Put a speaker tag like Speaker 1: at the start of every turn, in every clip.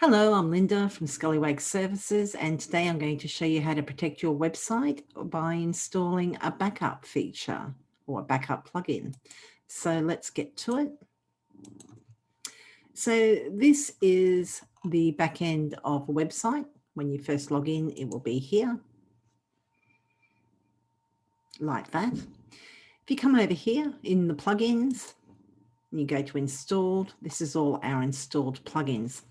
Speaker 1: Hello, I'm Linda from Scullywag Services, and today I'm going to show you how to protect your website by installing a backup feature or a backup plugin. So let's get to it. So this is the back end of a website. When you first log in, it will be here, like that. If you come over here in the plugins, you go to installed. This is all our installed plugins.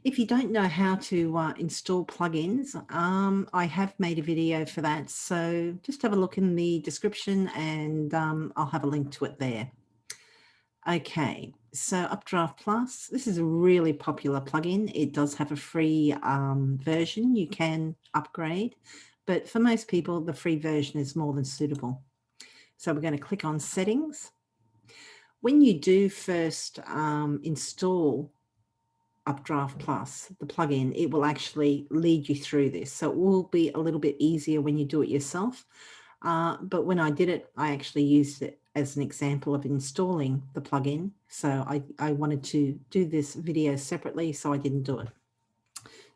Speaker 1: If you don't know how to install plugins, I have made a video for that. So just have a look in the description and I'll have a link to it there. Okay, so Updraft Plus, this is a really popular plugin. It does have a free version. You can upgrade, but for most people, the free version is more than suitable. So we're going to click on settings. When you do first install Updraft Plus, the plugin, it will actually lead you through this. So it will be a little bit easier when you do it yourself. But when I did it, I actually used it as an example of installing the plugin. So I wanted to do this video separately, so I didn't do it.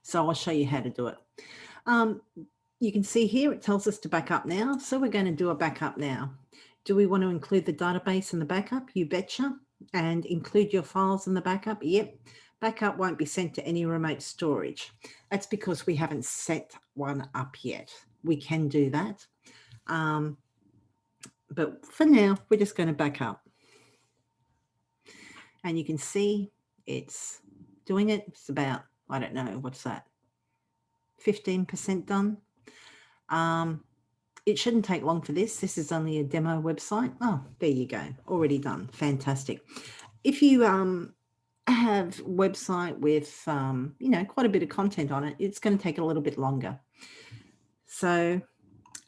Speaker 1: So I'll show you how to do it. You can see here, it tells us to back up now. So we're going to do a backup now. Do we want to include the database in the backup? You betcha. And include your files in the backup? Yep. Backup won't be sent to any remote storage. That's because we haven't set one up yet. We can do that. But for now, we're just going to back up. And you can see it's doing it. It's about, I don't know, what's that? 15% done. It shouldn't take long for this. This is only a demo website. Oh, there you go. Already done. Fantastic. If you have a website with, quite a bit of content on it, it's going to take a little bit longer. So,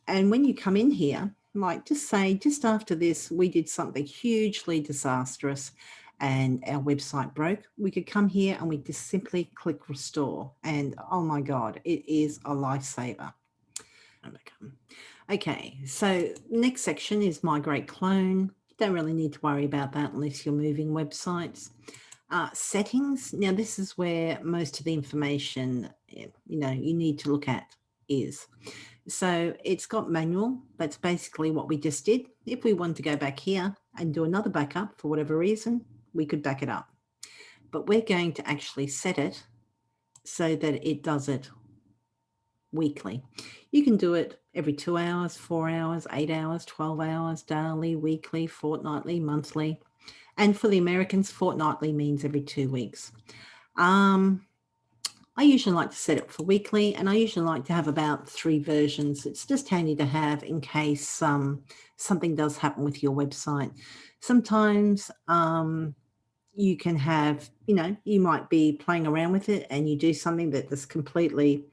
Speaker 1: and when you come in here, like just say, just after this, we did something hugely disastrous and our website broke, we could come here and we just simply click restore. And oh my God, it is a lifesaver. Okay, so next section is migrate clone. Don't really need to worry about that unless you're moving websites. Settings. Now this is where most of the information, you need to look at is. So it's got manual. That's basically what we just did. If we want to go back here and do another backup for whatever reason, we could back it up. But we're going to actually set it so that it does it weekly. You can do it every 2 hours, 4 hours, 8 hours, 12 hours, daily, weekly, fortnightly, monthly. And for the Americans, fortnightly means every 2 weeks. I usually like to set it for weekly, and I usually like to have about 3 versions. It's just handy to have in case something does happen with your website. Sometimes you can have, you might be playing around with it and you do something that is completely,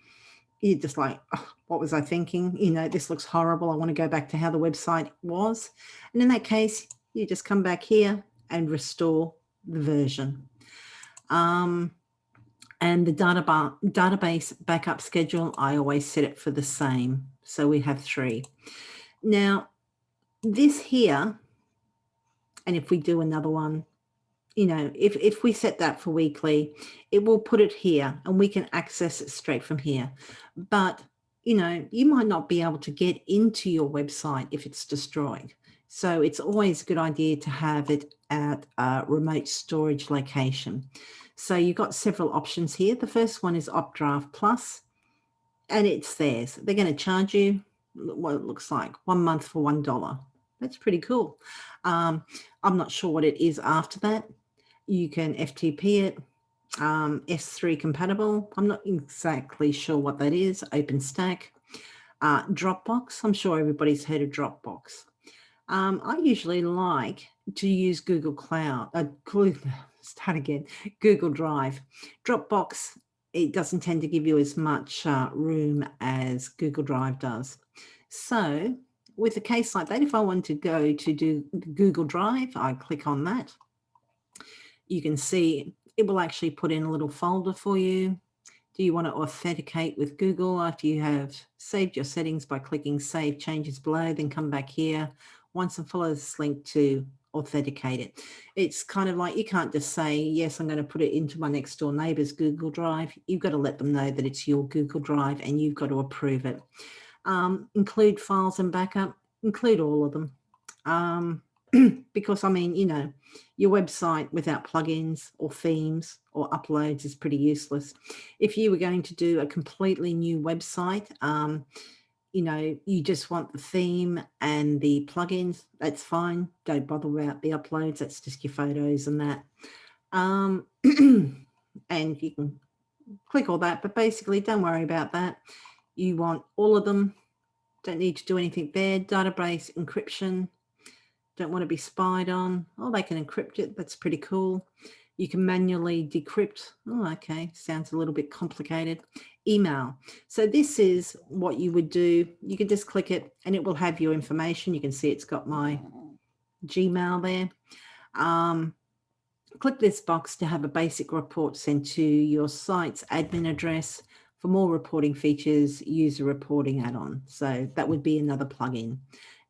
Speaker 1: you're just like, oh, what was I thinking? This looks horrible. I want to go back to how the website was. And in that case, you just come back here and restore the version. And the database backup schedule, I always set it for the same. So we have 3. Now, this here, and if we do another one, if we set that for weekly, it will put it here and we can access it straight from here. But, you might not be able to get into your website if it's destroyed. So it's always a good idea to have it at a remote storage location. So you've got several options here. The first one is Updraft Plus, and it's theirs. They're going to charge you what it looks like 1 month for $1. That's pretty cool. I'm not sure what it is after that. You can FTP it, S3 compatible. I'm not exactly sure what that is. OpenStack, Dropbox. I'm sure everybody's heard of Dropbox. I usually like to use Google Cloud, Google Drive. Dropbox, it doesn't tend to give you as much room as Google Drive does. So with a case like that, if I want to go to do Google Drive, I click on that. You can see it will actually put in a little folder for you. Do you want to authenticate with Google after you have saved your settings by clicking Save Changes below, then come back here. Once and follow this link to authenticate it. It's kind of like, you can't just say, yes, I'm going to put it into my next door neighbor's Google Drive. You've got to let them know that it's your Google Drive and you've got to approve it. Include files and backup, include all of them. Because I mean, you know, your website without plugins or themes or uploads is pretty useless. If you were going to do a completely new website, you know, you just want the theme and the plugins, that's fine. Don't bother about the uploads. That's just your photos and that. And you can click all that, but basically don't worry about that. You want all of them. Don't need to do anything there. Database encryption. Don't want to be spied on. Oh, they can encrypt it. That's pretty cool. You can manually decrypt. Oh, okay. Sounds a little bit complicated. Email. So this is what you would do. You can just click it and it will have your information. You can see it's got my Gmail there. Click this box to have a basic report sent to your site's admin address. For more reporting features, use a reporting add-on. So that would be another plugin.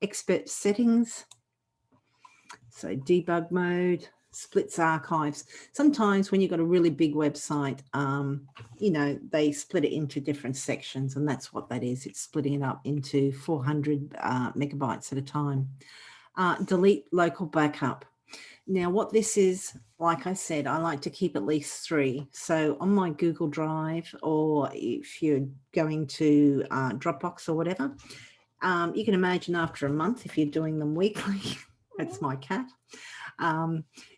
Speaker 1: Expert settings. So debug mode, splits archives. Sometimes when you've got a really big website, you know, they split it into different sections, and that's what that is. It's splitting it up into 400 megabytes at a time. Delete local backup. Now what this is, like I said, I like to keep at least 3. So on my Google Drive, or if you're going to Dropbox or whatever, you can imagine after a month, if you're doing them weekly, that's my cat.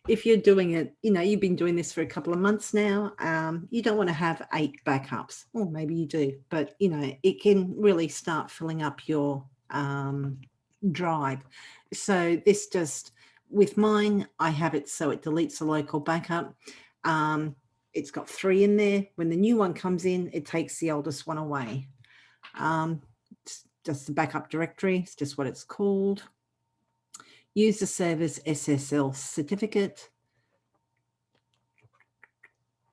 Speaker 1: If you're doing it, you know, you've been doing this for a couple of months now, you don't want to have 8 backups. Or maybe you do, but, you know, it can really start filling up your drive. So this just, with mine, I have it so it deletes a local backup. It's got 3 in there. When the new one comes in, it takes the oldest one away. It's just the backup directory. It's just what it's called. Use the server's SSL certificate.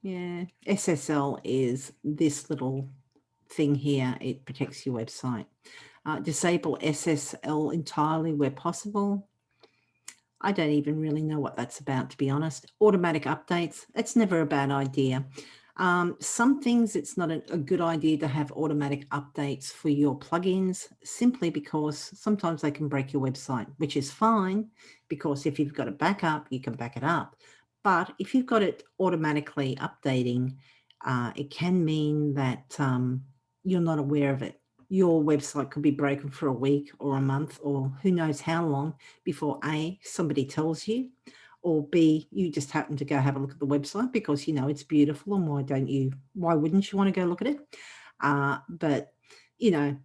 Speaker 1: Yeah, SSL is this little thing here. It protects your website. Disable SSL entirely where possible. I don't even really know what that's about, to be honest. Automatic updates, it's never a bad idea. Some things it's not a good idea to have automatic updates for your plugins, simply because sometimes they can break your website, which is fine, because if you've got a backup, you can back it up. But if you've got it automatically updating, it can mean that you're not aware of it. Your website could be broken for a week or a month or who knows how long before A, somebody tells you, or B, you just happen to go have a look at the website because you know it's beautiful, and why wouldn't you want to go look at it? But, you know,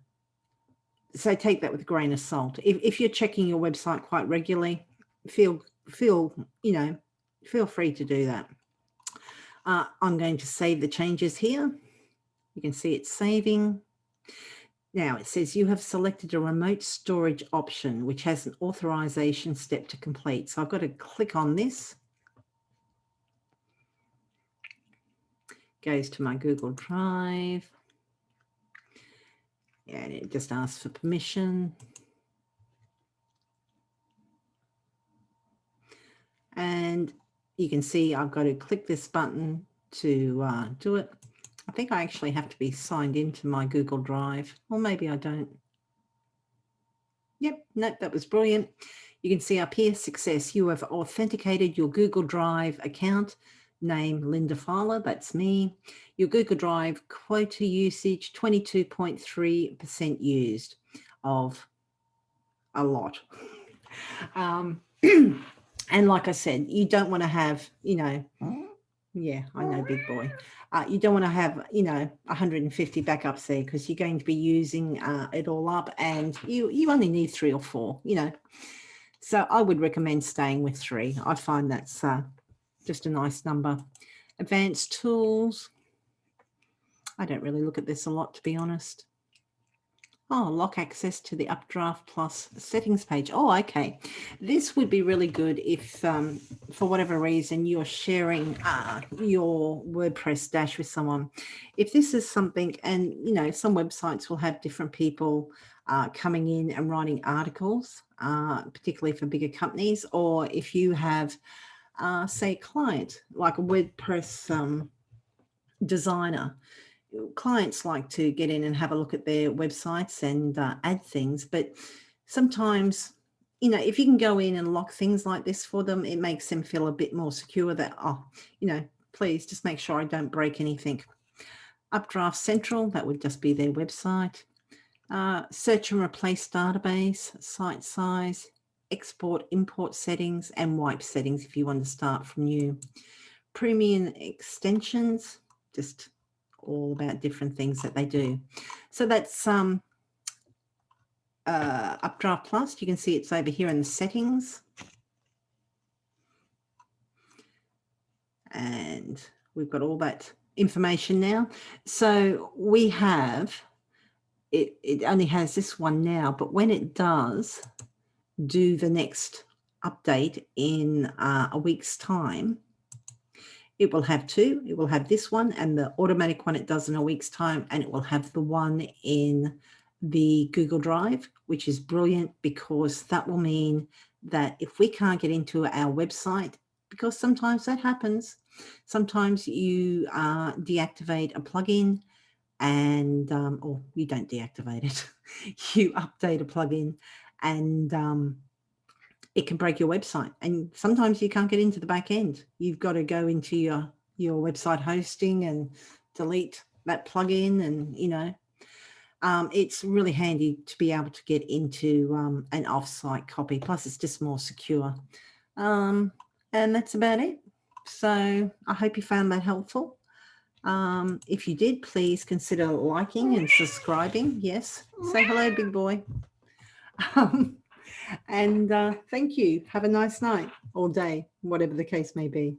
Speaker 1: so take that with a grain of salt. If you're checking your website quite regularly, feel free to do that. I'm going to save the changes here. You can see it's saving. Now it says you have selected a remote storage option, which has an authorization step to complete. So I've got to click on this. Goes to my Google Drive. And it just asks for permission. And you can see I've got to click this button to do it. I think I actually have to be signed into my Google Drive, or maybe I don't. Yep, nope, that was brilliant. You can see up here, success. You have authenticated your Google Drive account. Name Linda Filer, that's me. Your Google Drive quota usage, 22.3% used of a lot. And like I said, you don't want to have, you know, yeah, I know, big boy. You don't want to have, you know, 150 backups there, because you're going to be using it all up, and you only need 3 or 4, you know. So I would recommend staying with 3. I find that's just a nice number. Advanced tools. I don't really look at this a lot, to be honest. Oh, lock access to the Updraft Plus settings page. Oh, okay. This would be really good if, for whatever reason, you're sharing your WordPress dash with someone. If this is something, and you know, some websites will have different people coming in and writing articles, particularly for bigger companies, or if you have, say, a client like a WordPress designer. Clients like to get in and have a look at their websites and add things, but sometimes, you know, if you can go in and lock things like this for them, it makes them feel a bit more secure that, oh, you know, please just make sure I don't break anything. Updraft Central, that would just be their website. Search and replace database, site size, export, import settings, and wipe settings if you want to start from new. Premium extensions, just all about different things that they do. So that's Updraft Plus. You can see it's over here in the settings. And we've got all that information now. So we have, it only has this one now, but when it does do the next update in a week's time, it will have two. It will have this one and the automatic one it does in a week's time, and it will have the one in the Google Drive, which is brilliant because that will mean that if we can't get into our website, because sometimes that happens, sometimes you deactivate a plugin and, or you don't deactivate it, you update a plugin and it can break your website, and sometimes you can't get into the back end. You've got to go into your website hosting and delete that plugin, and you know, it's really handy to be able to get into an off-site copy. Plus, it's just more secure. And that's about it. So I hope you found that helpful. If you did, please consider liking and subscribing. Yes, say hello, big boy. And thank you. Have a nice night or day, whatever the case may be.